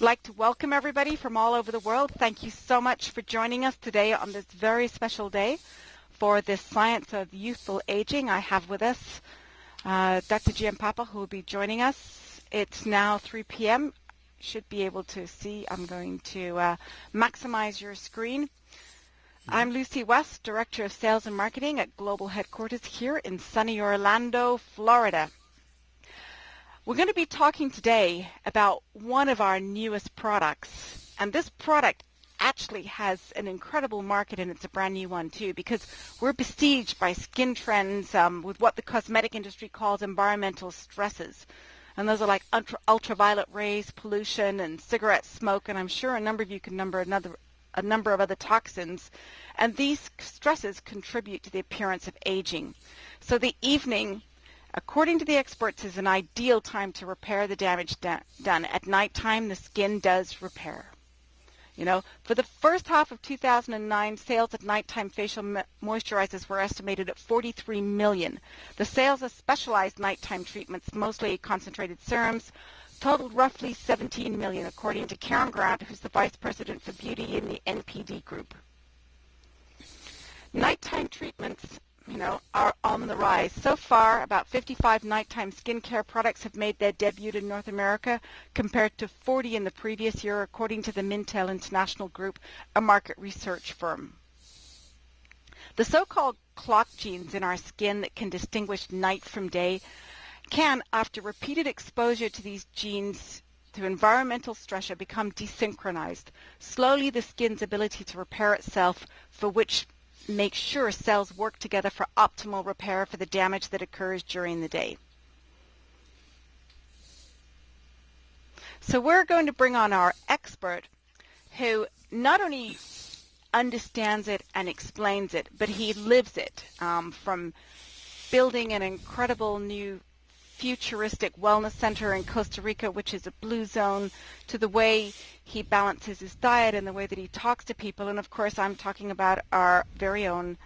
I'd like to welcome everybody from all over the world. Thank you so much for joining us today on this very special day for this Science of Youthful Aging. I have with us Dr. Giampapa, who will be joining us. It's now 3 p.m. Should be able to see. I'm going to maximize your screen. I'm Lucy West, Director of Sales and Marketing at Global Headquarters here in sunny Orlando, Florida. We're going to be talking today about one of our newest products, and this product actually has an incredible market, and it's a brand new one too, because we're besieged by skin trends with what the cosmetic industry calls environmental stresses. And those are like ultraviolet rays, pollution, and cigarette smoke, and I'm sure a number of you can number a number of other toxins. And these stresses contribute to the appearance of aging. So the evening, according to the experts, is an ideal time to repair the damage done. At nighttime, the skin does repair. You know, for the first half of 2009, sales of nighttime facial moisturizers were estimated at 43 million. The sales of specialized nighttime treatments, mostly concentrated serums, totaled roughly 17 million, according to Karen Grant, who's the Vice President for Beauty in the NPD Group. Nighttime treatments, are on the rise. So far, about 55 nighttime skincare products have made their debut in North America, compared to 40 in the previous year, according to the Mintel International Group, a market research firm. The so-called clock genes in our skin that can distinguish night from day can, after repeated exposure to these genes through environmental stressor, become desynchronized. Slowly, the skin's ability to repair itself, for which make sure cells work together for optimal repair for the damage that occurs during the day. So we're going to bring on our expert, who not only understands it and explains it, but he lives it, from building an incredible new futuristic wellness center in Costa Rica, which is a blue zone, to the way he balances his diet and the way that he talks to people. And of course, I'm talking about our very own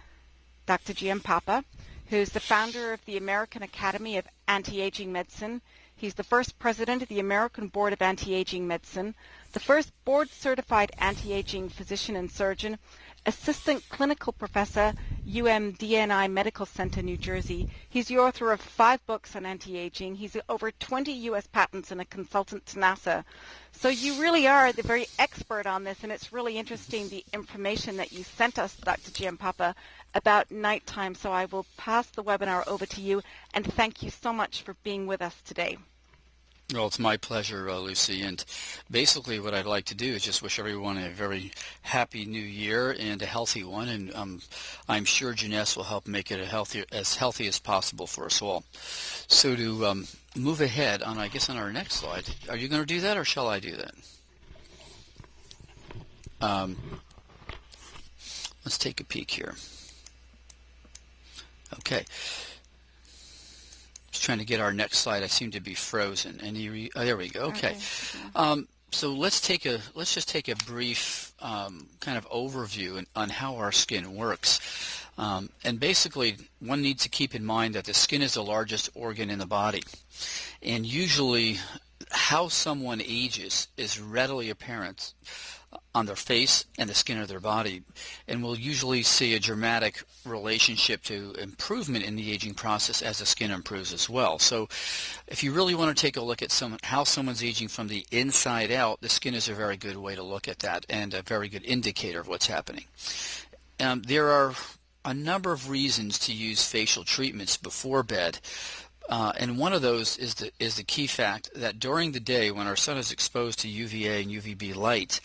Dr. Giampapa, who's the founder of the American Academy of Anti-Aging Medicine. He's the first president of the American Board of Anti-Aging Medicine, the first board-certified anti-aging physician and surgeon, assistant clinical professor, UMDNI Medical Center, New Jersey. He's the author of 5 books on anti-aging. He's over 20 U.S. patents and a consultant to NASA. So you really are the very expert on this, and it's really interesting, the information that you sent us, Dr. Giampapa, about nighttime. So I will pass the webinar over to you, and thank you so much for being with us today. Well, it's my pleasure, Lucy, and basically what I'd like to do is just wish everyone a very happy new year and a healthy one, and I'm sure Jeunesse will help make it as healthy as possible for us all. So to move ahead on, I guess, on our next slide, are you going to do that, or shall I do that? Let's take a peek here. Okay. Trying to get our next slide. I seem to be frozen. And there we go. Okay. So let's just take a brief kind of overview on how our skin works. And basically, one needs to keep in mind that the skin is the largest organ in the body, and usually how someone ages is readily apparent on their face and the skin of their body, and we'll usually see a dramatic relationship to improvement in the aging process as the skin improves as well. So if you really want to take a look at how someone's aging from the inside out, the skin is a very good way to look at that and a very good indicator of what's happening. There are a number of reasons to use facial treatments before bed. And one of those is the key fact that during the day, when our sun is exposed to UVA and UVB light,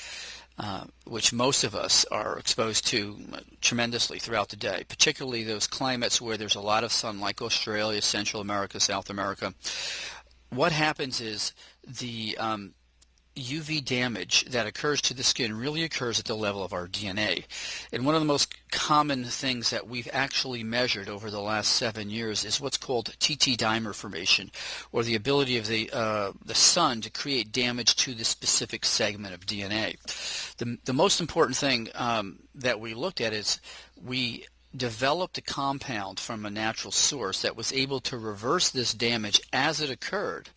which most of us are exposed to tremendously throughout the day, particularly those climates where there's a lot of sun, like Australia, Central America, South America, what happens is the UV damage that occurs to the skin really occurs at the level of our DNA. And one of the most common things that we've actually measured over the last 7 years is what's called TT dimer formation, or the ability of the sun to create damage to the specific segment of DNA. The most important thing that we looked at is we developed a compound from a natural source that was able to reverse this damage as it occurred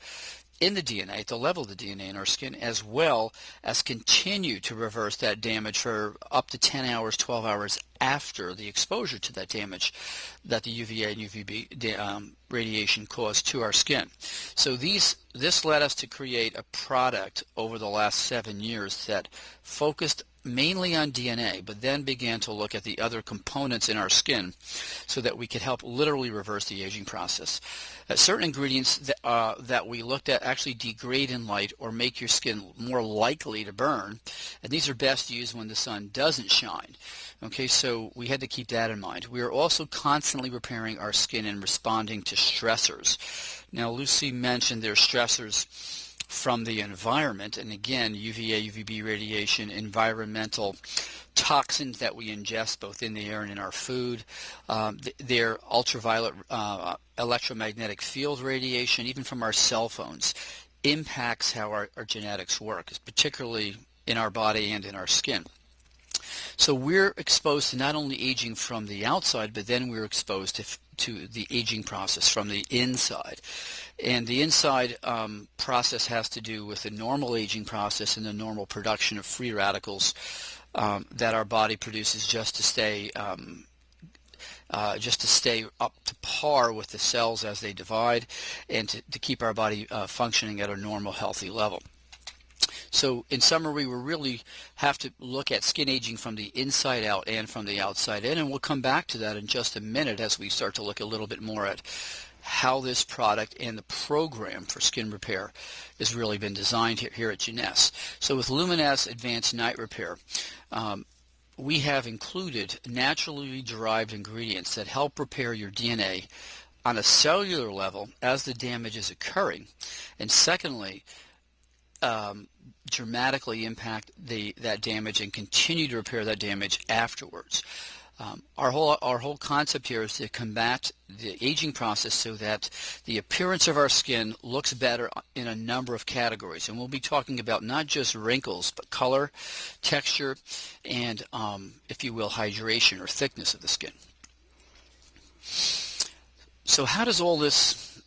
in the DNA, at the level of the DNA in our skin, as well as continue to reverse that damage for up to 10 hours, 12 hours after the exposure to that damage that the UVA and UVB radiation caused to our skin. So this led us to create a product over the last 7 years that focused mainly on DNA, but then began to look at the other components in our skin so that we could help literally reverse the aging process. Certain ingredients that we looked at actually degrade in light or make your skin more likely to burn, and these are best used when the sun doesn't shine. Okay, so we had to keep that in mind. We are also constantly repairing our skin and responding to stressors. Now, Lucy mentioned there's stressors from the environment, and again, UVA, UVB radiation, environmental toxins that we ingest both in the air and in our food, their ultraviolet electromagnetic field radiation, even from our cell phones, impacts how our genetics work, particularly in our body and in our skin. So we're exposed to not only aging from the outside, but then we're exposed to the aging process from the inside. And the inside process has to do with the normal aging process and the normal production of free radicals that our body produces just to stay up to par with the cells as they divide, and to keep our body functioning at a normal, healthy level. So in summary, we really have to look at skin aging from the inside out and from the outside in, and we'll come back to that in just a minute as we start to look a little bit more at how this product and the program for skin repair has really been designed here at Jeunesse. So with Luminesse Advanced Night Repair, we have included naturally derived ingredients that help repair your DNA on a cellular level as the damage is occurring, and secondly, dramatically impact that damage and continue to repair that damage afterwards. Our whole concept here is to combat the aging process so that the appearance of our skin looks better in a number of categories, and we'll be talking about not just wrinkles, but color, texture, and if you will, hydration or thickness of the skin. So how does all this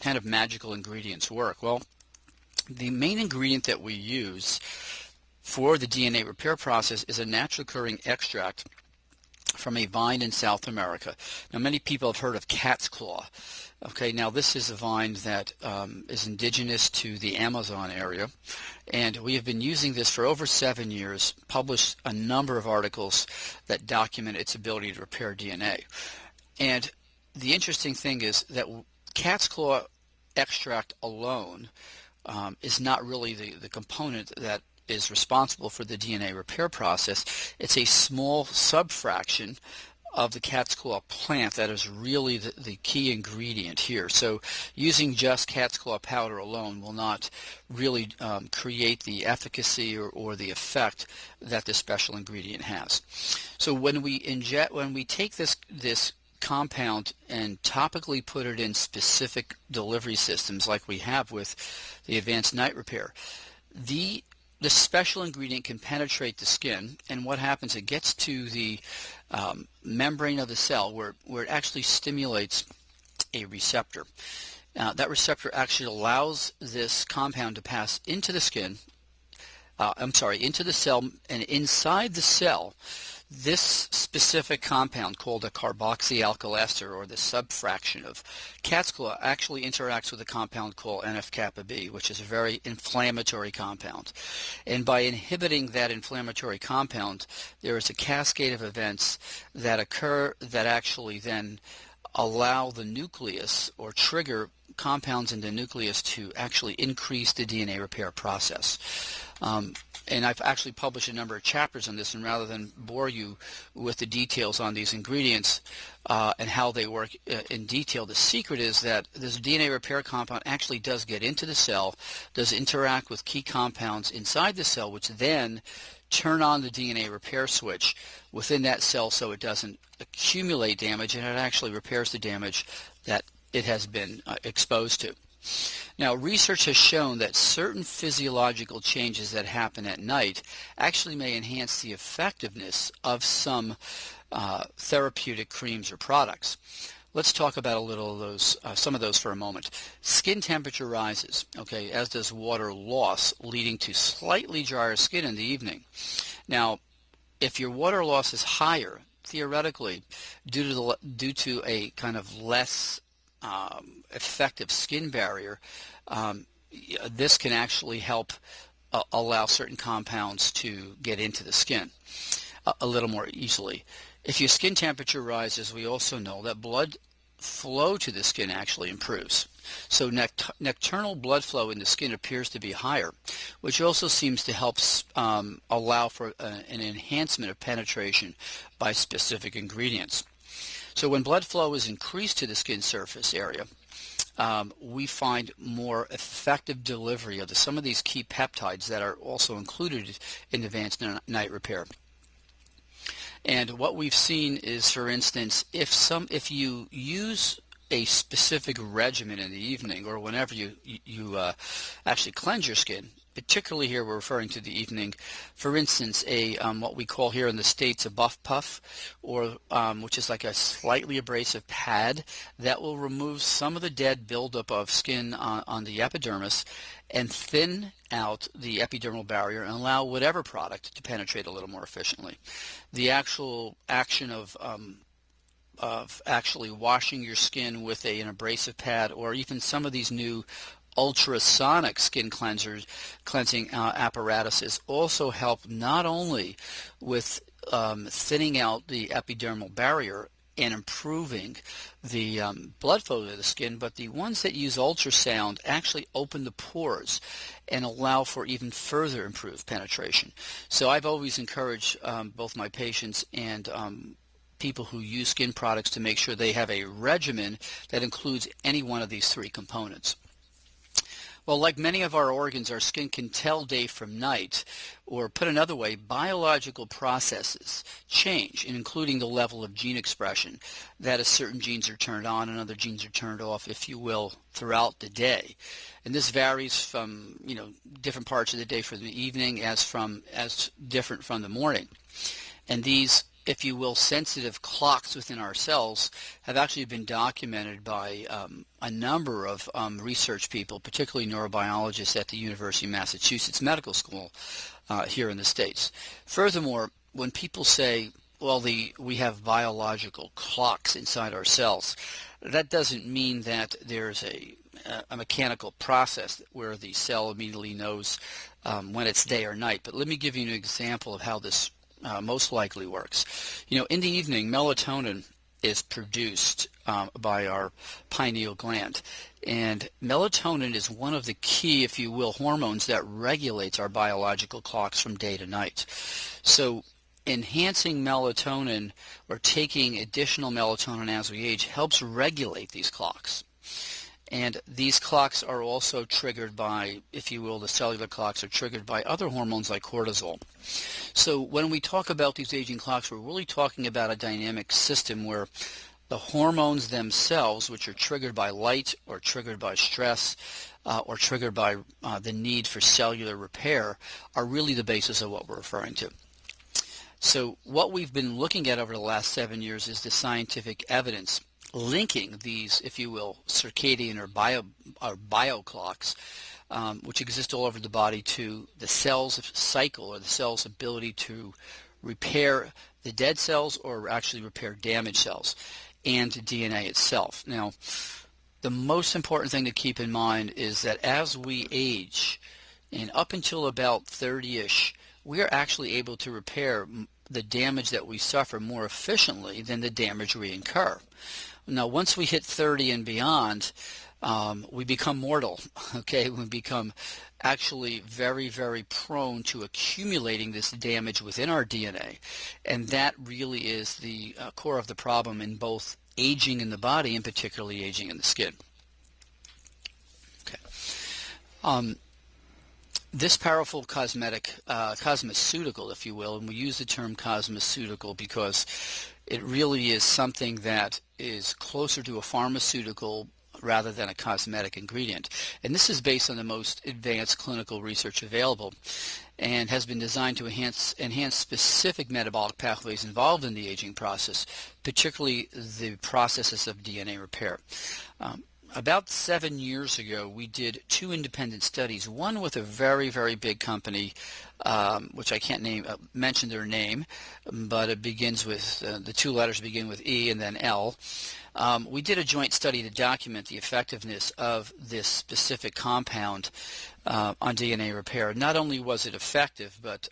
kind of magical ingredients work? Well, the main ingredient that we use for the DNA repair process is a natural occurring extract from a vine in South America. Now, many people have heard of cat's claw. Okay, now this is a vine that is indigenous to the Amazon area, and we have been using this for over 7 years, published a number of articles that document its ability to repair DNA. And the interesting thing is that cat's claw extract alone is not really the component that is responsible for the DNA repair process. It's a small subfraction of the cat's claw plant that is really the key ingredient here. So using just cat's claw powder alone will not really create the efficacy or the effect that this special ingredient has. So when we take this compound and topically put it in specific delivery systems like we have with the Advanced Night Repair, the special ingredient can penetrate the skin, and what happens, it gets to the membrane of the cell where it actually stimulates a receptor. That receptor actually allows this compound to pass into the skin, into the cell, and inside the cell, this specific compound called a carboxyalkyl ester, or the subfraction of cat's claw, actually interacts with a compound called NF-kappa B, which is a very inflammatory compound. And by inhibiting that inflammatory compound, there is a cascade of events that occur that actually then allow the nucleus or trigger compounds in the nucleus to actually increase the DNA repair process. And I've actually published a number of chapters on this, and rather than bore you with the details on these ingredients and how they work in detail, the secret is that this DNA repair compound actually does get into the cell, does interact with key compounds inside the cell, which then turn on the DNA repair switch within that cell so it doesn't accumulate damage, and it actually repairs the damage that it has been exposed to. Now, research has shown that certain physiological changes that happen at night actually may enhance the effectiveness of some therapeutic creams or products. let's talk about a little of those, some of those for a moment. Skin temperature rises, okay, as does water loss, leading to slightly drier skin in the evening. Now, if your water loss is higher, theoretically, due to a kind of less effective skin barrier, this can actually help allow certain compounds to get into the skin a little more easily. If your skin temperature rises, we also know that blood flow to the skin actually improves. So nocturnal blood flow in the skin appears to be higher, which also seems to help allow for an enhancement of penetration by specific ingredients. So when blood flow is increased to the skin surface area, we find more effective delivery of some of these key peptides that are also included in advanced night repair. And what we've seen is, for instance, if you use a specific regimen in the evening or whenever you actually cleanse your skin, particularly here we're referring to the evening, for instance, what we call here in the States a buff puff, or which is like a slightly abrasive pad that will remove some of the dead buildup of skin on the epidermis and thin out the epidermal barrier and allow whatever product to penetrate a little more efficiently. The actual action of actually washing your skin with an abrasive pad, or even some of these new ultrasonic skin cleansing apparatuses also help not only with thinning out the epidermal barrier and improving the blood flow to the skin, but the ones that use ultrasound actually open the pores and allow for even further improved penetration. So I've always encouraged both my patients and people who use skin products to make sure they have a regimen that includes any one of these three components. Well, like many of our organs, our skin can tell day from night, or put another way, biological processes change, including the level of gene expression, that is, certain genes are turned on and other genes are turned off, if you will, throughout the day. And this varies from, different parts of the day for the evening as different from the morning. And these, if you will, sensitive clocks within our cells have actually been documented by a number of research people, particularly neurobiologists at the University of Massachusetts Medical School here in the States. Furthermore, when people say, well, we have biological clocks inside our cells, that doesn't mean that there's a mechanical process where the cell immediately knows when it's day or night. But let me give you an example of how this most likely works. In the evening, melatonin is produced by our pineal gland, and melatonin is one of the key, if you will, hormones that regulates our biological clocks from day to night. So enhancing melatonin or taking additional melatonin as we age helps regulate these clocks. And these clocks are also triggered by, if you will, the cellular clocks are triggered by other hormones like cortisol. So when we talk about these aging clocks, we're really talking about a dynamic system where the hormones themselves, which are triggered by light or triggered by stress or triggered by the need for cellular repair, are really the basis of what we're referring to. So what we've been looking at over the last 7 years is the scientific evidence linking these, if you will, circadian or bio clocks, which exist all over the body, to the cell's cycle or the cell's ability to repair the dead cells or actually repair damaged cells, and DNA itself. Now, the most important thing to keep in mind is that as we age, and up until about 30-ish, we are actually able to repair the damage that we suffer more efficiently than the damage we incur. Now, once we hit 30 and beyond, we become mortal, okay? We become actually very, very prone to accumulating this damage within our DNA, and that really is the core of the problem in both aging in the body and particularly aging in the skin. Okay. This powerful cosmeceutical, if you will, and we use the term cosmeceutical because it really is something that is closer to a pharmaceutical rather than a cosmetic ingredient. And this is based on the most advanced clinical research available and has been designed to enhance specific metabolic pathways involved in the aging process, particularly the processes of DNA repair. About 7 years ago, we did 2 independent studies, one with a very, very big company, which I can't mention their name, but it begins with, the 2 letters begin with E and then L. We did a joint study to document the effectiveness of this specific compound on DNA repair. Not only was it effective, but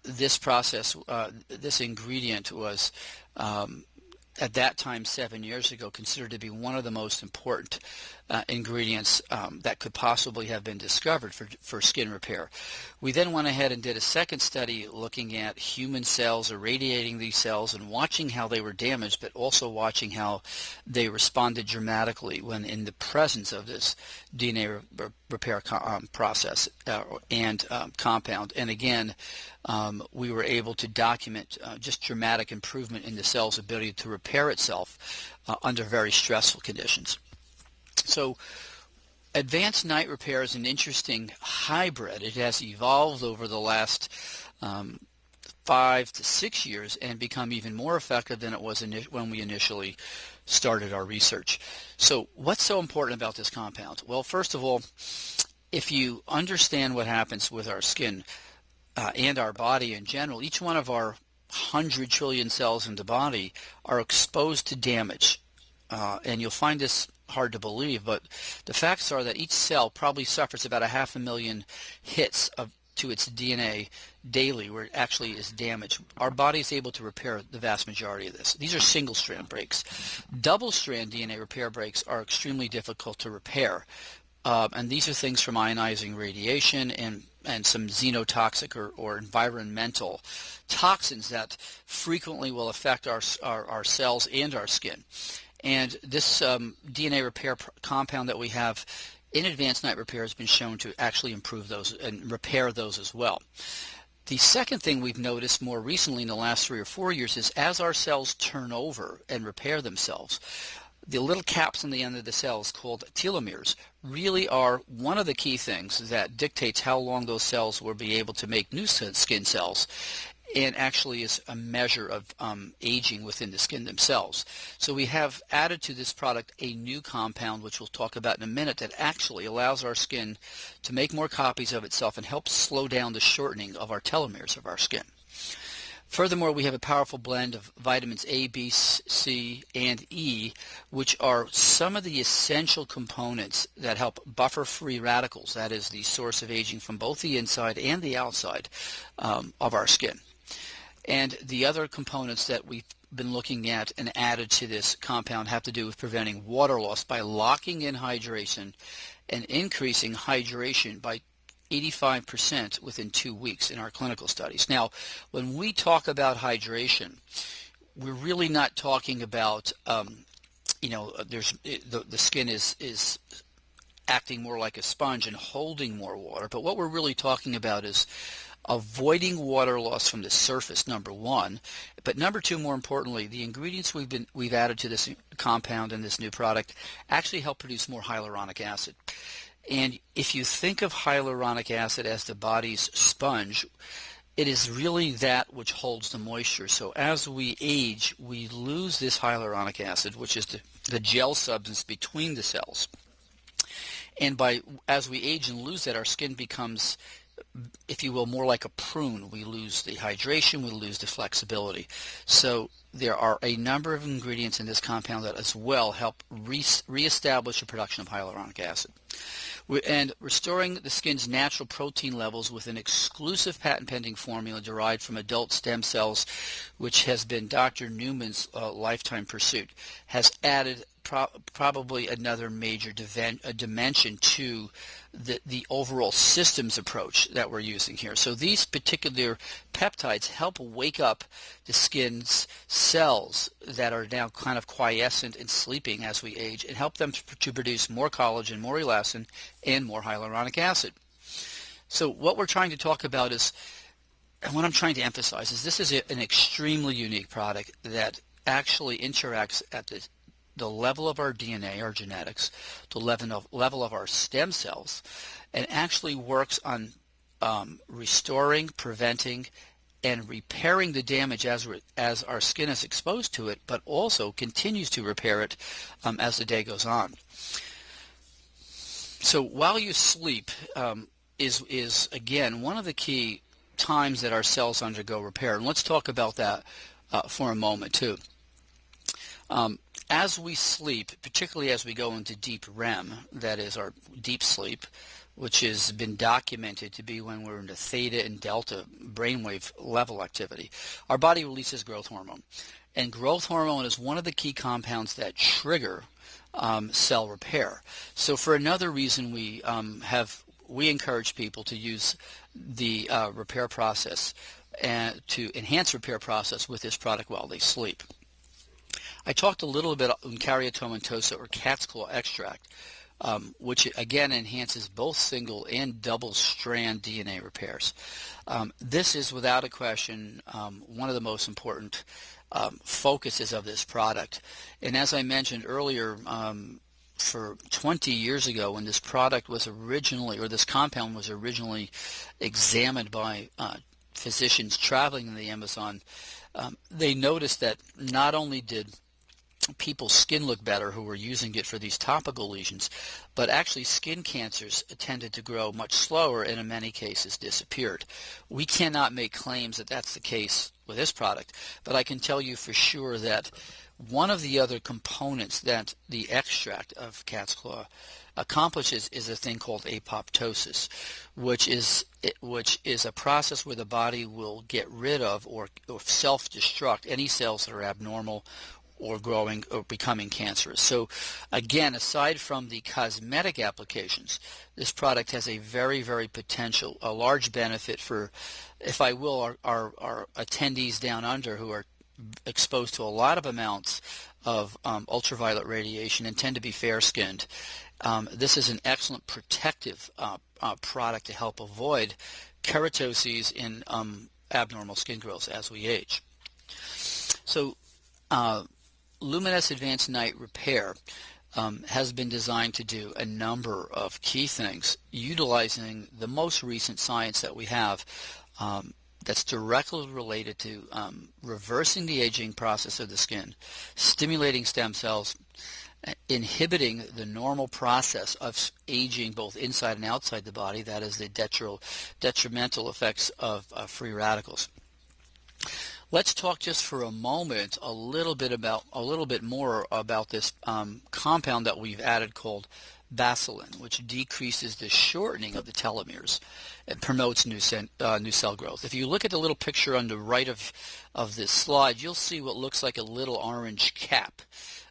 this ingredient was at that time 7 years ago considered to be one of the most important ingredients that could possibly have been discovered for skin repair. We then went ahead and did a second study looking at human cells, irradiating these cells and watching how they were damaged, but also watching how they responded dramatically when in the presence of this DNA repair process and compound. And again, we were able to document just dramatic improvement in the cell's ability to repair itself under very stressful conditions. So advanced night repair is an interesting hybrid. It has evolved over the last 5 to 6 years and become even more effective than it was when we initially started our research. So what's so important about this compound? Well, first of all, if you understand what happens with our skin and our body in general, each one of our 100 trillion cells in the body are exposed to damage. And you'll find this hard to believe, but the facts are that each cell probably suffers about 500,000 hits to its DNA daily where it actually is damaged. Our body is able to repair the vast majority of this. These are single-strand breaks. Double-strand DNA repair breaks are extremely difficult to repair. And these are things from ionizing radiation and some xenotoxic or environmental toxins that frequently will affect our cells and our skin. And this DNA repair compound that we have in advanced night repair has been shown to actually improve those and repair those as well. The second thing we've noticed more recently in the last 3 or 4 years is as our cells turn over and repair themselves, the little caps on the end of the cells called telomeres really are one of the key things that dictates how long those cells will be able to make new skin cells, and actually is a measure of aging within the skin themselves. So we have added to this product a new compound, which we'll talk about in a minute, that actually allows our skin to make more copies of itself and helps slow down the shortening of our telomeres of our skin. Furthermore, we have a powerful blend of vitamins A, B, C, and E, which are some of the essential components that help buffer free radicals, that is the source of aging from both the inside and the outside of our skin. And the other components that we've been looking at and added to this compound have to do with preventing water loss by locking in hydration and increasing hydration by 85% within 2 weeks in our clinical studies. Now, when we talk about hydration, we're really not talking about, the skin is acting more like a sponge and holding more water. But what we're really talking about is avoiding water loss from the surface, number one. But number two, more importantly, the ingredients we've added to this compound and this new product actually help produce more hyaluronic acid. And if you think of hyaluronic acid as the body's sponge, it is really that which holds the moisture. So as we age, we lose this hyaluronic acid, which is the gel substance between the cells. And as we age and lose that, our skin becomes, if you will, more like a prune. We lose the hydration, we lose the flexibility. So there are a number of ingredients in this compound that as well help reestablish the production of hyaluronic acid. And restoring the skin's natural protein levels with an exclusive patent-pending formula derived from adult stem cells, which has been Dr. Newman's lifetime pursuit, has added probably another major dimension to the overall systems approach that we're using here. So these particular peptides help wake up the skin's cells that are now kind of quiescent and sleeping as we age, and help them to produce more collagen, more elastin, and more hyaluronic acid. So what we're trying to talk about is, and what I'm trying to emphasize is, this is an extremely unique product that actually interacts at the the level of our DNA, our genetics, the level of our stem cells, and actually works on restoring, preventing, and repairing the damage as our skin is exposed to it, but also continues to repair it as the day goes on. So while you sleep is again one of the key times that our cells undergo repair, and let's talk about that for a moment too. As we sleep, particularly as we go into deep REM, that is our deep sleep, which has been documented to be when we're into theta and delta brainwave level activity, our body releases growth hormone. And growth hormone is one of the key compounds that trigger cell repair. So for another reason, we encourage people to use the repair process and to enhance repair process with this product while they sleep. I talked a little bit on caryoptomatosa or cat's claw extract, which again enhances both single and double strand DNA repairs. This is without a question one of the most important focuses of this product. And as I mentioned earlier, for 20 years ago when this product was originally, or this compound was originally examined by physicians traveling in the Amazon, they noticed that not only did people's skin look better who were using it for these topical lesions, but actually skin cancers tended to grow much slower and in many cases disappeared. We cannot make claims that that's the case with this product, but I can tell you for sure that one of the other components that the extract of cat's claw accomplishes is a thing called apoptosis, which is a process where the body will get rid of or self-destruct any cells that are abnormal or growing or becoming cancerous. So again, aside from the cosmetic applications, this product has a very, very a large benefit for, if I will, our attendees down under who are exposed to a lot of amounts of ultraviolet radiation and tend to be fair-skinned. This is an excellent protective product to help avoid keratoses in abnormal skin growth as we age. So Luminous Advanced Night Repair has been designed to do a number of key things utilizing the most recent science that we have that's directly related to reversing the aging process of the skin, stimulating stem cells, inhibiting the normal process of aging both inside and outside the body, that is the detrimental effects of free radicals. Let's talk just for a moment a little bit more about this compound that we've added called Bacillin, which decreases the shortening of the telomeres and promotes new cell growth. If you look at the little picture on the right of this slide, you'll see what looks like a little orange cap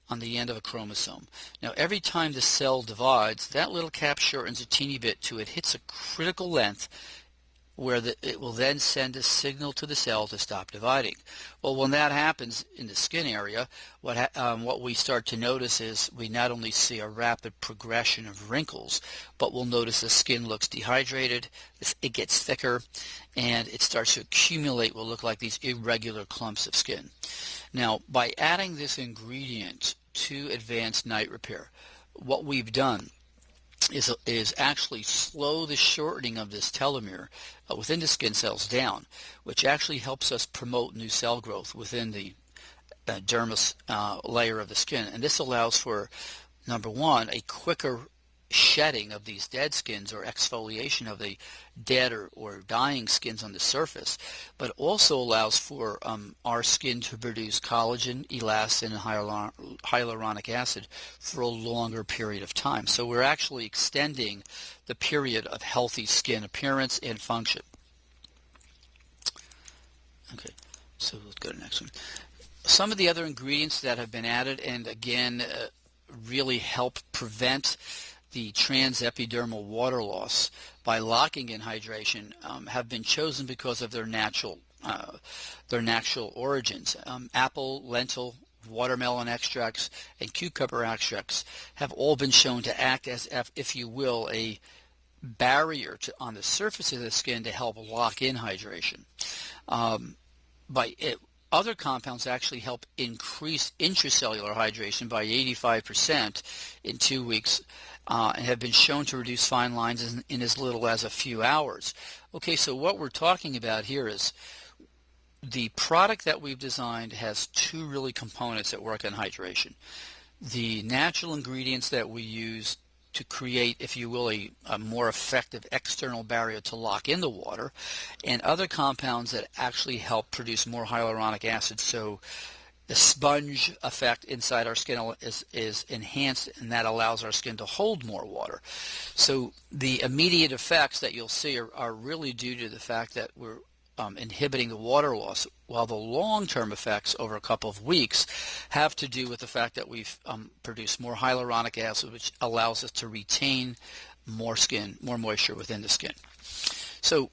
on the end of a chromosome. Now every time the cell divides, that little cap shortens a teeny bit till it hits a critical length where it will then send a signal to the cell to stop dividing. Well, when that happens in the skin area, what we start to notice is we not only see a rapid progression of wrinkles, but we'll notice the skin looks dehydrated, it gets thicker, and it starts to accumulate what look like these irregular clumps of skin. Now, by adding this ingredient to Advanced Night Repair, what we've done is actually slow the shortening of this telomere within the skin cells down, which actually helps us promote new cell growth within the dermis layer of the skin. And this allows for, number one, a quicker shedding of these dead skins or exfoliation of the dead or dying skins on the surface, but also allows for our skin to produce collagen, elastin, and hyaluronic acid for a longer period of time. So we're actually extending the period of healthy skin appearance and function. Okay, so let's go to the next one. Some of the other ingredients that have been added and again really help prevent the transepidermal water loss by locking in hydration have been chosen because of their natural origins. Apple, lentil, watermelon extracts, and cucumber extracts have all been shown to act as, if you will, a barrier on the surface of the skin to help lock in hydration. other compounds actually help increase intracellular hydration by 85% in 2 weeks and have been shown to reduce fine lines in as little as a few hours. Okay, so what we're talking about here is the product that we've designed has two really components that work on hydration. The natural ingredients that we use to create, if you will, a more effective external barrier to lock in the water, and other compounds that actually help produce more hyaluronic acid. So the sponge effect inside our skin is enhanced, and that allows our skin to hold more water. So the immediate effects that you'll see are really due to the fact that we're inhibiting the water loss, while the long-term effects over a couple of weeks have to do with the fact that we've produced more hyaluronic acid, which allows us to retain more moisture within the skin. So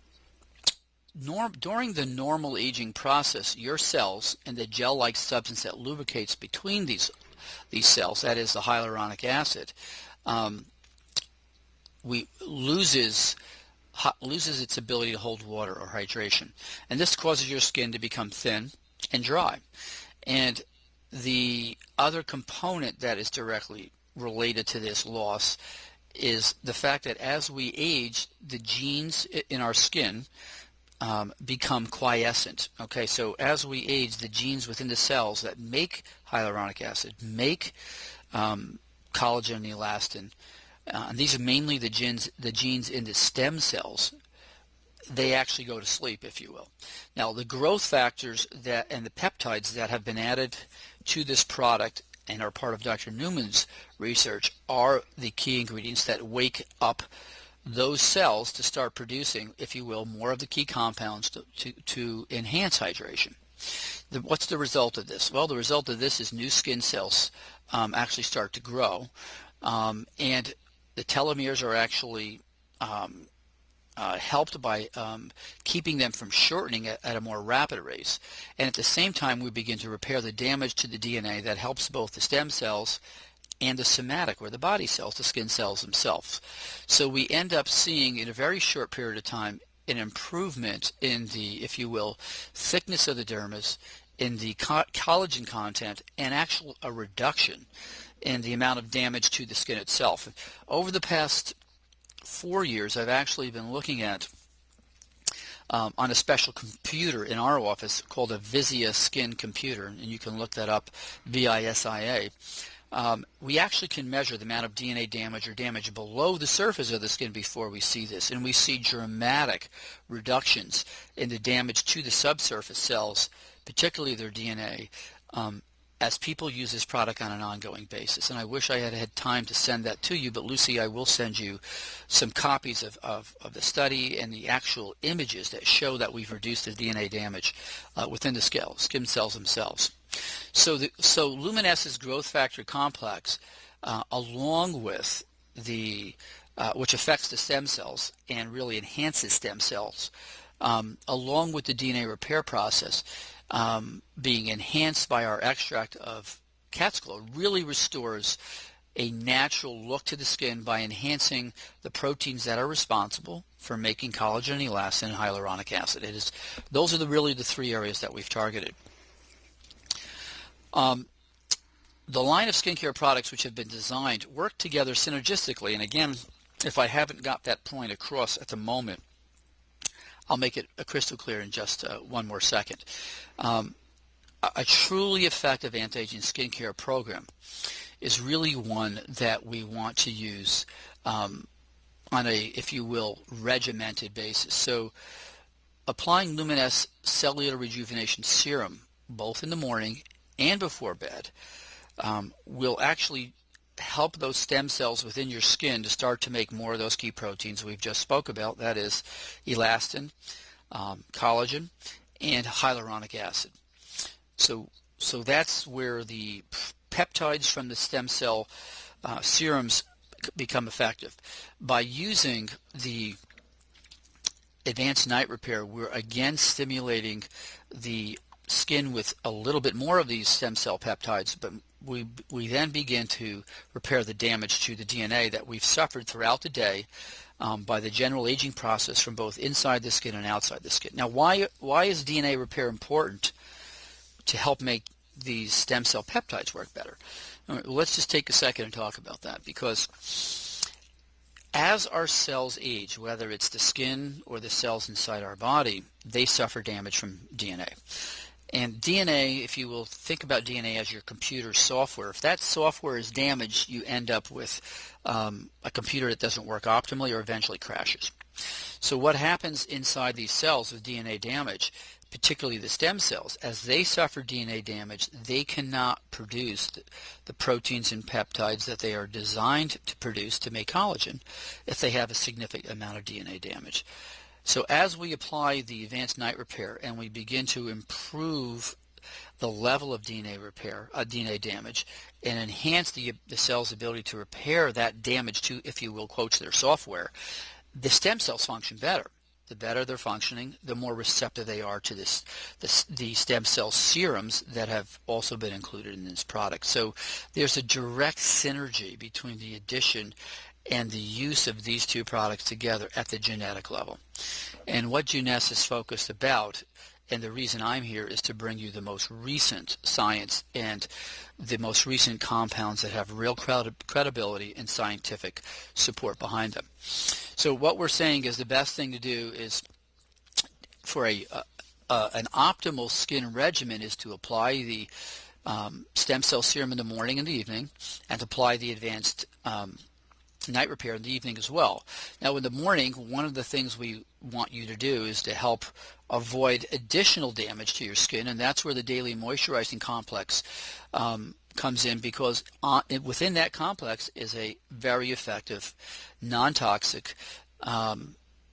during the normal aging process, your cells and the gel-like substance that lubricates between these cells, that is the hyaluronic acid, loses its ability to hold water or hydration, and this causes your skin to become thin and dry. And the other component that is directly related to this loss is the fact that as we age, the genes in our skin become quiescent. Okay, so as we age, the genes within the cells that make hyaluronic acid, make collagen and elastin, and these are mainly the genes in the stem cells, they actually go to sleep, if you will. Now, the growth factors and the peptides that have been added to this product and are part of Dr. Newman's research are the key ingredients that wake up those cells to start producing, if you will, more of the key compounds to enhance hydration. What's the result of this? Well, the result of this is new skin cells actually start to grow, and the telomeres are actually helped by keeping them from shortening at a more rapid rate. And at the same time, we begin to repair the damage to the DNA that helps both the stem cells and the somatic, or the body cells, the skin cells themselves. So we end up seeing in a very short period of time an improvement in the, if you will, thickness of the dermis, in the collagen content, and actual a reduction in the amount of damage to the skin itself. Over the past 4 years, I've actually been looking at on a special computer in our office called a Visia Skin Computer, and you can look that up, VISIA. We actually can measure the amount of DNA damage or damage below the surface of the skin before we see this, and we see dramatic reductions in the damage to the subsurface cells, particularly their DNA, as people use this product on an ongoing basis. And I wish I had had time to send that to you, but Lucy, I will send you some copies of the study and the actual images that show that we've reduced the DNA damage within the skin cells themselves. So Luminesce's growth factor complex, along with the which affects the stem cells and really enhances stem cells, along with the DNA repair process, being enhanced by our extract of cat's claw, really restores a natural look to the skin by enhancing the proteins that are responsible for making collagen, elastin, and hyaluronic acid. Those are really the three areas that we've targeted. The line of skincare products which have been designed work together synergistically, and again, if I haven't got that point across at the moment, I'll make it crystal clear in just one more second. A truly effective anti-aging skincare program is really one that we want to use on a, if you will, regimented basis. So applying Luminesse Cellular Rejuvenation Serum both in the morning and before bed will actually help those stem cells within your skin to start to make more of those key proteins we've just spoke about, that is elastin, collagen, and hyaluronic acid. So that's where the peptides from the stem cell serums become effective. By using the advanced night repair, we're again stimulating the skin with a little bit more of these stem cell peptides, but we then begin to repair the damage to the DNA that we've suffered throughout the day by the general aging process from both inside the skin and outside the skin. Now, why is DNA repair important? to help make these stem cell peptides work better. All right, well, let's just take a second and talk about that, because as our cells age, whether it's the skin or the cells inside our body, they suffer damage from DNA. And DNA, if you will think about DNA as your computer software, if that software is damaged, you end up with a computer that doesn't work optimally or eventually crashes. So what happens inside these cells with DNA damage, particularly the stem cells, as they suffer DNA damage, they cannot produce the proteins and peptides that they are designed to produce to make collagen if they have a significant amount of DNA damage. So as we apply the advanced night repair and we begin to improve the level of DNA repair, DNA damage, and enhance the cell's ability to repair that damage to, if you will, quotes their software, the stem cells function better. The better they're functioning, the more receptive they are to the stem cell serums that have also been included in this product. So there's a direct synergy between the addition and the use of these two products together at the genetic level. And what Juness is focused about, and the reason I'm here, is to bring you the most recent science and the most recent compounds that have real credibility and scientific support behind them. So what we're saying is the best thing to do is, for an optimal skin regimen, is to apply the stem cell serum in the morning and the evening, and to apply the advanced night repair in the evening as well. Now in the morning, one of the things we want you to do is to help avoid additional damage to your skin, and that's where the daily moisturizing complex comes in, because within that complex is a very effective non-toxic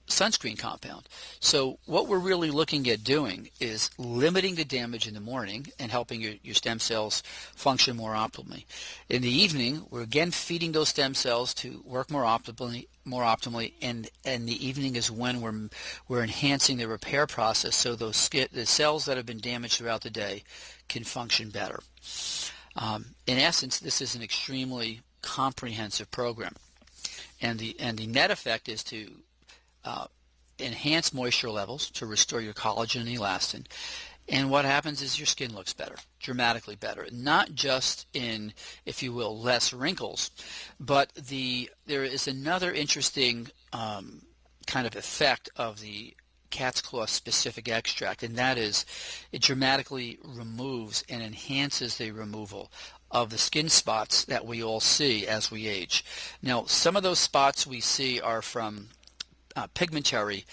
sunscreen compound. So what we're really looking at doing is limiting the damage in the morning and helping your stem cells function more optimally. In the evening, we're again feeding those stem cells to work more optimally, and the evening is when we're enhancing the repair process, so the cells that have been damaged throughout the day can function better. In essence, this is an extremely comprehensive program, and the net effect is to enhance moisture levels, to restore your collagen and elastin, and what happens is your skin looks better, dramatically better, not just in, if you will, less wrinkles, but there is another interesting kind of effect of the cat's claw specific extract, and that is it dramatically removes and enhances the removal of the skin spots that we all see as we age. Now, some of those spots we see are from pigmentary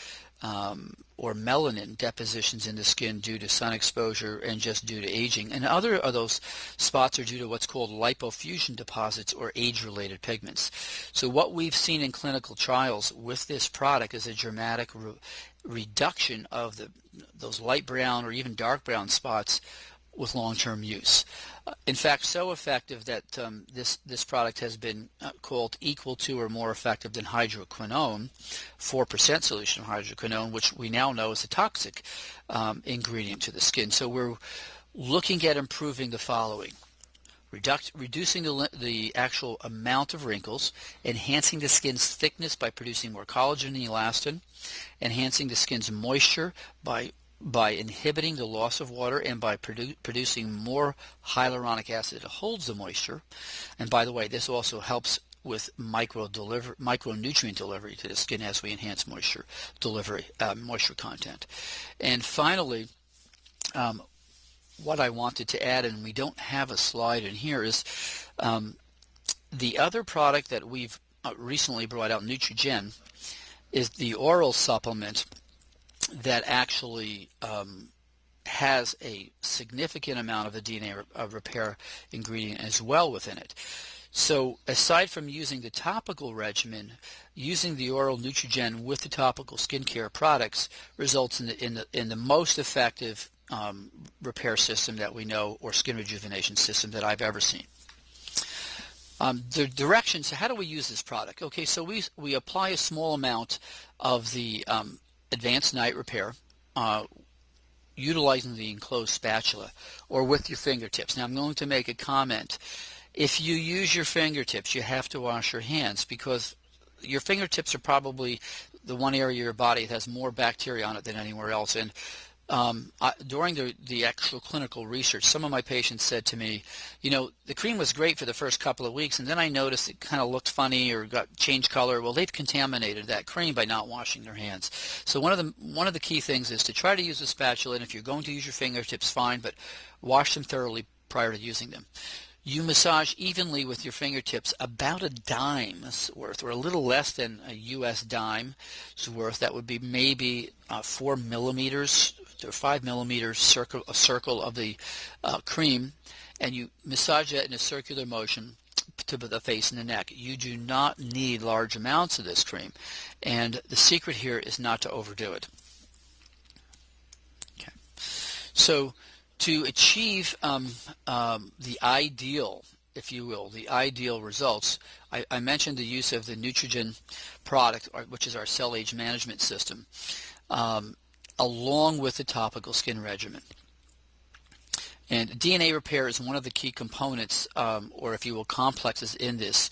or melanin depositions in the skin due to sun exposure and just due to aging, and other of those spots are due to what's called lipofuscin deposits or age-related pigments. So what we've seen in clinical trials with this product is a dramatic reduction of those light brown or even dark brown spots with long-term use. In fact, so effective that this product has been called equal to or more effective than hydroquinone, 4% solution of hydroquinone, which we now know is a toxic ingredient to the skin. So we're looking at improving the following: reducing the actual amount of wrinkles, enhancing the skin's thickness by producing more collagen and elastin, enhancing the skin's moisture by inhibiting the loss of water and by producing more hyaluronic acid that holds the moisture. And by the way, this also helps with micronutrient delivery to the skin as we enhance moisture delivery, moisture content. And finally, what I wanted to add, and we don't have a slide in here, is the other product that we've recently brought out, Nutrigen, is the oral supplement that actually has a significant amount of the DNA repair ingredient as well within it. So aside from using the topical regimen, using the oral Nutrigen with the topical skincare products results in the most effective repair system that we know, or skin rejuvenation system that I've ever seen. The directions, so how do we use this product? Okay, so we apply a small amount of the advanced night repair utilizing the enclosed spatula or with your fingertips. Now I'm going to make a comment. If you use your fingertips, you have to wash your hands, because your fingertips are probably the one area of your body that has more bacteria on it than anywhere else, and during the actual clinical research, some of my patients said to me, the cream was great for the first couple of weeks, and then I noticed it kind of looked funny or got changed color. Well, they've contaminated that cream by not washing their hands. So one of the key things is to try to use a spatula, and if you're going to use your fingertips, fine, but wash them thoroughly prior to using them. You massage evenly with your fingertips about a dime's worth, or a little less than a U.S. dime's worth. That would be maybe 4 millimeters or 5 millimeters circle of the cream, and you massage that in a circular motion to the face and the neck. You do not need large amounts of this cream, and the secret here is not to overdo it. Okay, so to achieve the ideal, if you will, the ideal results, I mentioned the use of the Neutrogen product, which is our cell age management system, along with the topical skin regimen. And DNA repair is one of the key components, or if you will, complexes in this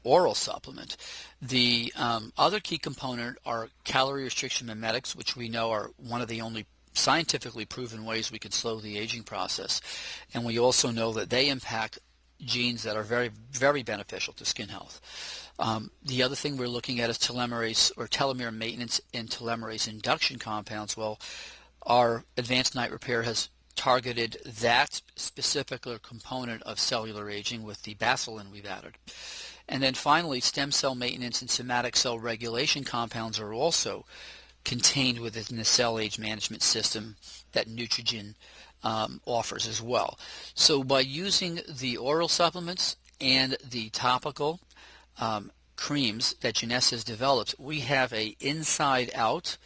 oral supplement. The other key component are calorie restriction mimetics, which we know are one of the only scientifically proven ways we can slow the aging process. And we also know that they impact genes that are very, very beneficial to skin health. The other thing we're looking at is telomerase or telomere maintenance and telomerase induction compounds. Well, our advanced night repair has targeted that specific component of cellular aging with the bacillin we've added. And then finally, stem cell maintenance and somatic cell regulation compounds are also contained within the cell age management system that Neutrogen offers as well. So by using the oral supplements and the topical creams that Jeunesse has developed, we have a inside-out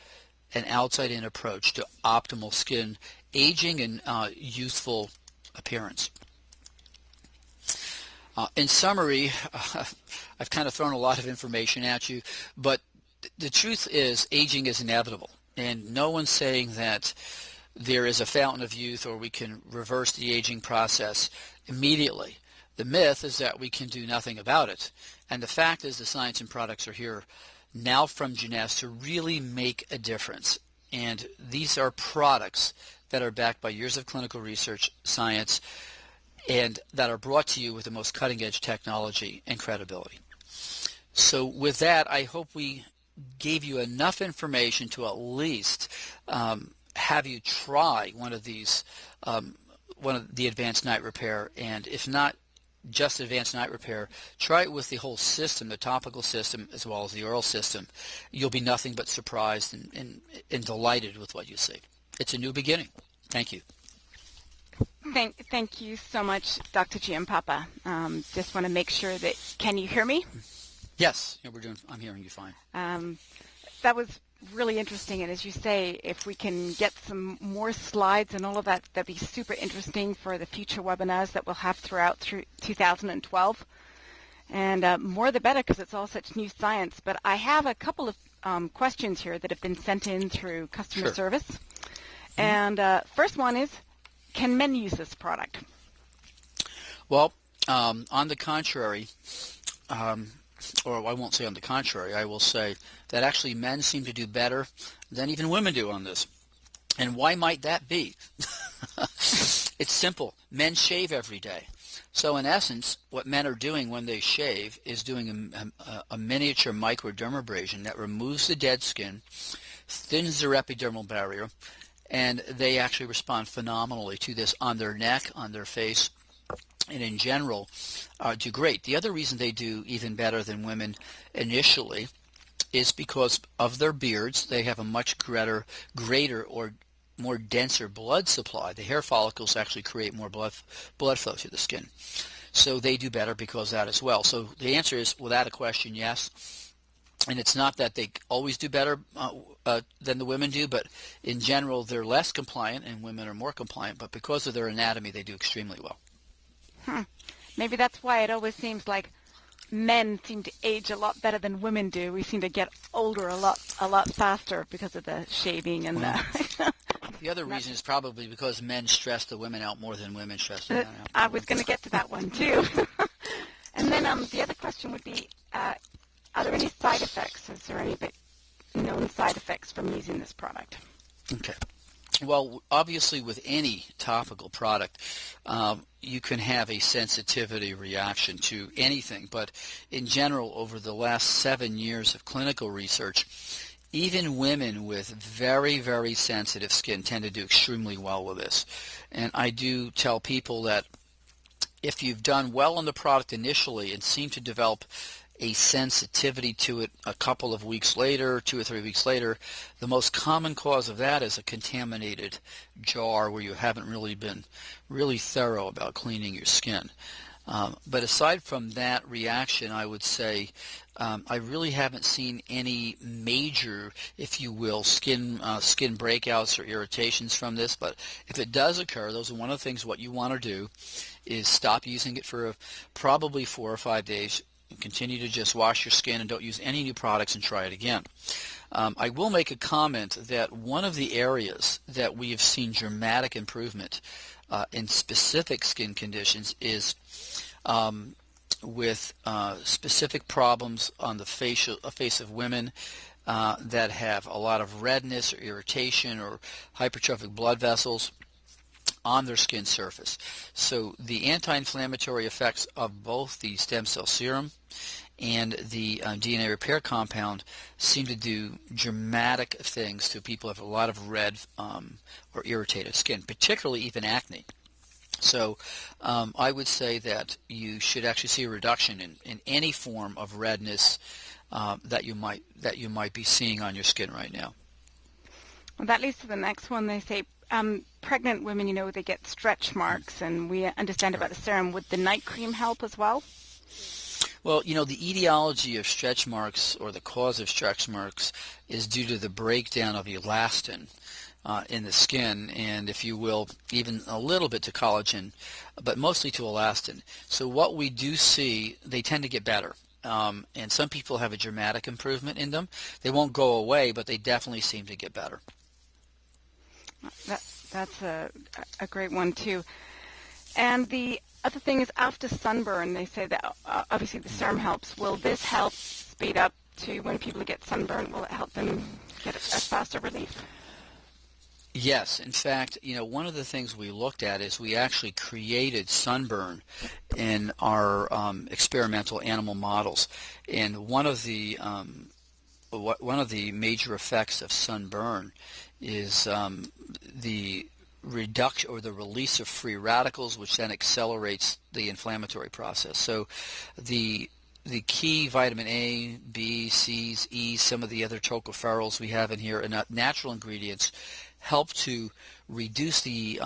and outside-in approach to optimal skin aging and youthful appearance. In summary, I've kind of thrown a lot of information at you, but the truth is aging is inevitable, and no one's saying that there is a fountain of youth or we can reverse the aging process immediately. The myth is that we can do nothing about it, and the fact is the science and products are here now from Jeunesse to really make a difference. And these are products that are backed by years of clinical research, science, and that are brought to you with the most cutting-edge technology and credibility. So with that, I hope we gave you enough information to at least have you try one of these, one of the advanced night repair, and if not just advanced night repair, try it with the whole system, the topical system as well as the oral system. You'll be nothing but surprised and delighted with what you see. It's a new beginning. Thank you. Thank you so much, Dr. Giampapa. Just want to make sure that, can you hear me? Yes, I'm hearing you fine. That was really interesting, and as you say, if we can get some more slides and all of that, that'd be super interesting for the future webinars that we'll have throughout 2012. And more the better, because it's all such new science. But I have a couple of questions here that have been sent in through customer service. And first one is, can men use this product? Well, on the contrary, or I won't say on the contrary, I will say that actually men seem to do better than even women do on this. And why might that be? It's simple. Men shave every day. So in essence, what men are doing when they shave is doing a miniature microdermabrasion that removes the dead skin, thins their epidermal barrier, and they actually respond phenomenally to this on their neck, on their face, and in general do great. The other reason they do even better than women initially is because of their beards. They have a much greater or more denser blood supply. The hair follicles actually create more blood flow to the skin. So they do better because of that as well. So the answer is, without a question, yes. And it's not that they always do better than the women do, but in general they're less compliant and women are more compliant. But because of their anatomy, they do extremely well. Maybe that's why it always seems like men seem to age a lot better than women do. We seem to get older a lot faster because of the shaving and the other reason is probably because men stress the women out more than women stress the men out. I was going to get to that one too. And then the other question would be, are there any side effects? Is there any known side effects from using this product? Okay. Well, obviously with any topical product, you can have a sensitivity reaction to anything, but in general, over the last 7 years of clinical research, even women with very, very sensitive skin tend to do extremely well with this. And I do tell people that if you've done well on the product initially and seem to develop a sensitivity to it a couple of weeks later, 2 or 3 weeks later, the most common cause of that is a contaminated jar where you haven't really been really thorough about cleaning your skin. But aside from that reaction, I would say I really haven't seen any major, if you will, skin breakouts or irritations from this. But if it does occur, those are one of the things what you want to do is stop using it for probably 4 or 5 days. Continue to just wash your skin and don't use any new products and try it again. I will make a comment that one of the areas that we have seen dramatic improvement in specific skin conditions is with specific problems on the face of women that have a lot of redness or irritation or hypertrophic blood vessels on their skin surface. So the anti-inflammatory effects of both the stem cell serum and the DNA repair compound seem to do dramatic things to people who have a lot of red or irritated skin, particularly even acne. So I would say that you should actually see a reduction in any form of redness that you might be seeing on your skin right now. Well, that leads to the next one. They say pregnant women, they get stretch marks, and we understand about the serum. Would the night cream help as well? Well, the etiology of stretch marks, or the cause of stretch marks, is due to the breakdown of elastin in the skin, and if you will, even a little bit to collagen, but mostly to elastin. So what we do see, they tend to get better. And some people have a dramatic improvement in them. They won't go away, but they definitely seem to get better. That's a great one too. And the other thing is after sunburn, they say that obviously the serum helps. Will this help speed up to when people get sunburn? Will it help them get a faster relief? Yes. In fact, one of the things we looked at is we actually created sunburn in our experimental animal models. And one of the major effects of sunburn is the reduction or the release of free radicals, which then accelerates the inflammatory process. So the key vitamin A, B, C's, E, some of the other tocopherols we have in here, and natural ingredients, help to reduce the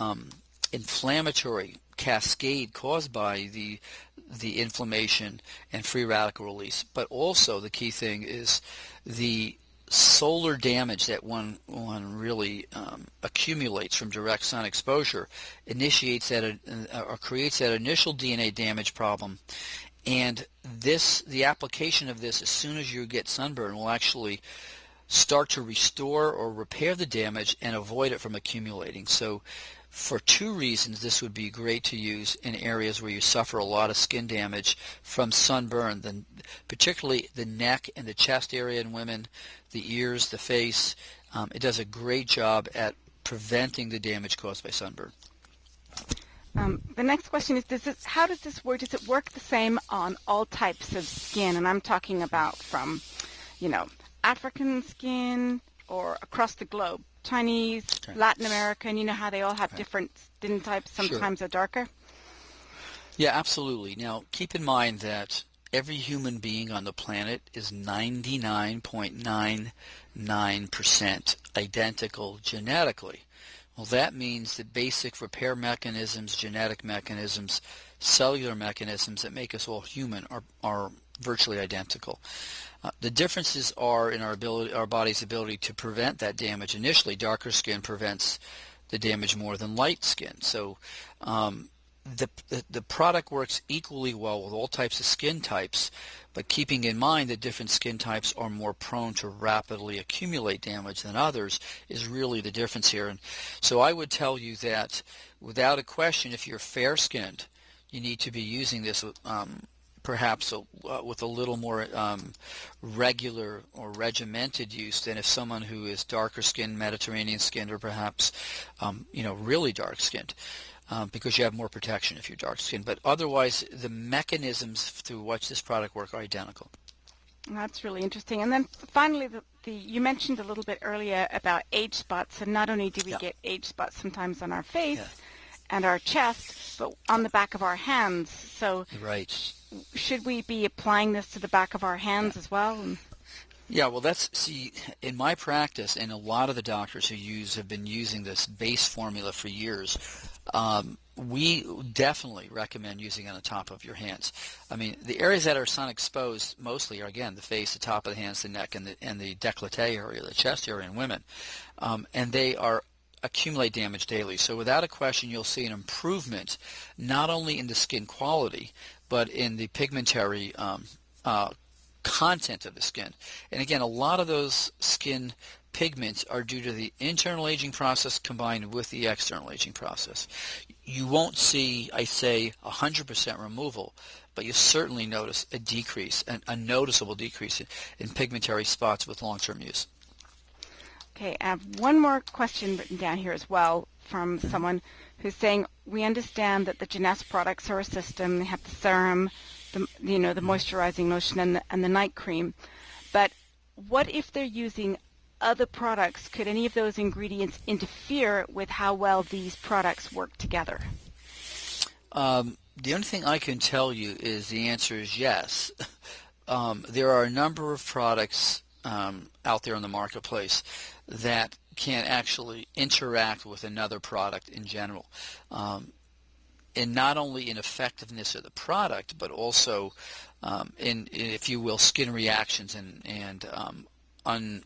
inflammatory cascade caused by the inflammation and free radical release. But also the key thing is the solar damage that one really accumulates from direct sun exposure initiates that or creates that initial DNA damage problem. And the application of this as soon as you get sunburn will actually start to restore or repair the damage and avoid it from accumulating. So for 2 reasons, this would be great to use in areas where you suffer a lot of skin damage from sunburn, particularly the neck and the chest area in women, the ears, the face. It does a great job at preventing the damage caused by sunburn. The next question is, how does this work? Does it work the same on all types of skin? And I'm talking about from, African skin or across the globe. Chinese, okay. Latin American, how they all have different skin types, sometimes are darker? Yeah, absolutely. Now, keep in mind that every human being on the planet is 99.99% identical genetically. Well, that means that basic repair mechanisms, genetic mechanisms, cellular mechanisms that make us all human are virtually identical. The differences are in our body's ability to prevent that damage. Initially, darker skin prevents the damage more than light skin. So the product works equally well with all types of skin types, but keeping in mind that different skin types are more prone to rapidly accumulate damage than others is really the difference here. And so I would tell you that without a question, if you're fair-skinned, you need to be using this perhaps with a little more regular or regimented use than if someone who is darker skinned, Mediterranean skinned, or perhaps really dark skinned, because you have more protection if you're dark skinned. But otherwise, the mechanisms through which this product work are identical. That's really interesting. And then finally, you mentioned a little bit earlier about age spots, and not only do we get age spots sometimes on our face and our chest, but on the back of our hands. So should we be applying this to the back of our hands as well? Yeah, well, in my practice, and a lot of the doctors who have been using this base formula for years, we definitely recommend using it on the top of your hands. I mean, the areas that are sun exposed mostly are, again, the face, the top of the hands, the neck, and the décolleté area, the chest area in women. And they accumulate damage daily. So without a question, you'll see an improvement not only in the skin quality, but in the pigmentary content of the skin. And again, a lot of those skin pigments are due to the internal aging process combined with the external aging process. You won't see, I say, 100% removal, but you certainly notice a decrease, a noticeable decrease in pigmentary spots with long-term use. Okay, I have one more question written down here as well from someone who's saying, we understand that the Jeunesse products are a system. They have the serum, the moisturizing lotion, and the night cream. But what if they're using other products? Could any of those ingredients interfere with how well these products work together? The only thing I can tell you is the answer is yes. There are a number of products out there in the marketplace that can actually interact with another product in general. And not only in effectiveness of the product, but also in, if you will, skin reactions and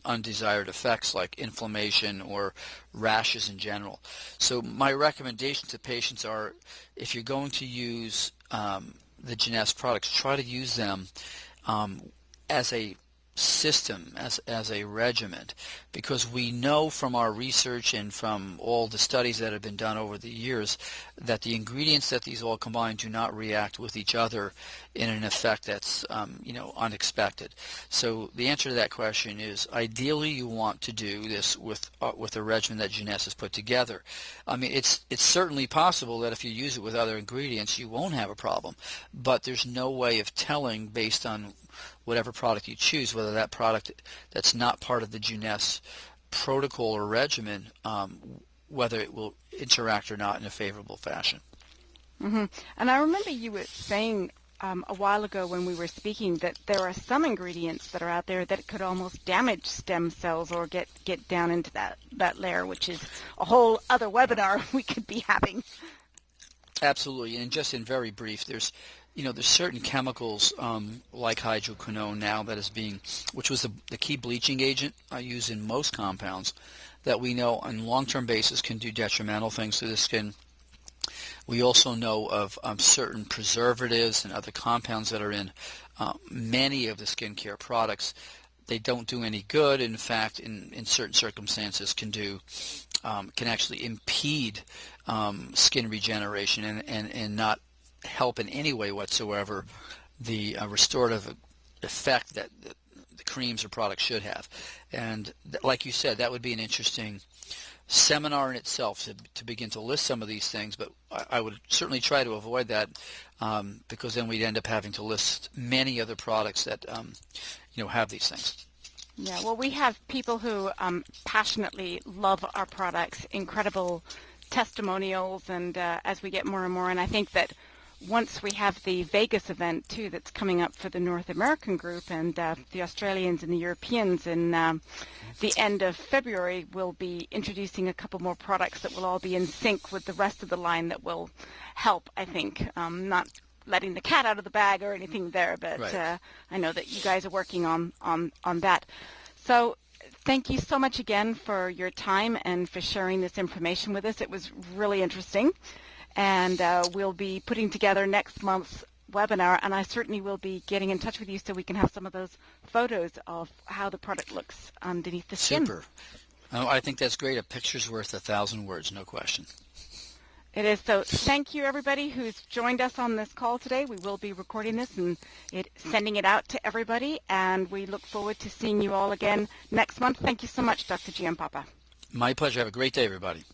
undesired effects like inflammation or rashes in general. So my recommendation to patients are, if you're going to use the Jeunesse products, try to use them as a system, as a regimen, because we know from our research and from all the studies that have been done over the years that the ingredients that these all combine do not react with each other in an effect that's unexpected. So the answer to that question is, ideally you want to do this with a regimen that Jeunesse has put together. I mean, it's certainly possible that if you use it with other ingredients you won't have a problem, but there's no way of telling based on whatever product you choose, whether that product that's not part of the Jeunesse protocol or regimen, whether it will interact or not in a favorable fashion. Mm-hmm. And I remember you were saying a while ago when we were speaking that there are some ingredients that are out there that could almost damage stem cells or get down into that layer, which is a whole other webinar we could be having. Absolutely, and just in very brief, there's certain chemicals like hydroquinone now that is which was the key bleaching agent I use in most compounds, that we know on a long-term basis can do detrimental things to the skin. We also know of certain preservatives and other compounds that are in many of the skincare products. They don't do any good. In fact, in certain circumstances can actually impede skin regeneration and not help in any way whatsoever the restorative effect that the creams or products should have. And like you said, that would be an interesting seminar in itself to begin to list some of these things, but I would certainly try to avoid that because then we'd end up having to list many other products that have these things. Yeah, well, we have people who passionately love our products, incredible testimonials, and as we get more and more, and I think that once we have the Vegas event too that's coming up for the North American group, and the Australians and the Europeans in the end of February, we'll be introducing a couple more products that will all be in sync with the rest of the line that will help, I think, not letting the cat out of the bag or anything there, but right. I know that you guys are working on that. So thank you so much again for your time and for sharing this information with us. It was really interesting. And we'll be putting together next month's webinar, and I certainly will be getting in touch with you so we can have some of those photos of how the product looks underneath the skin. Super. I think that's great. A picture's worth 1,000 words, no question. It is. So thank you, everybody who's joined us on this call today. We will be recording this and sending it out to everybody, and we look forward to seeing you all again next month. Thank you so much, Dr. Giampapa. My pleasure. Have a great day, everybody.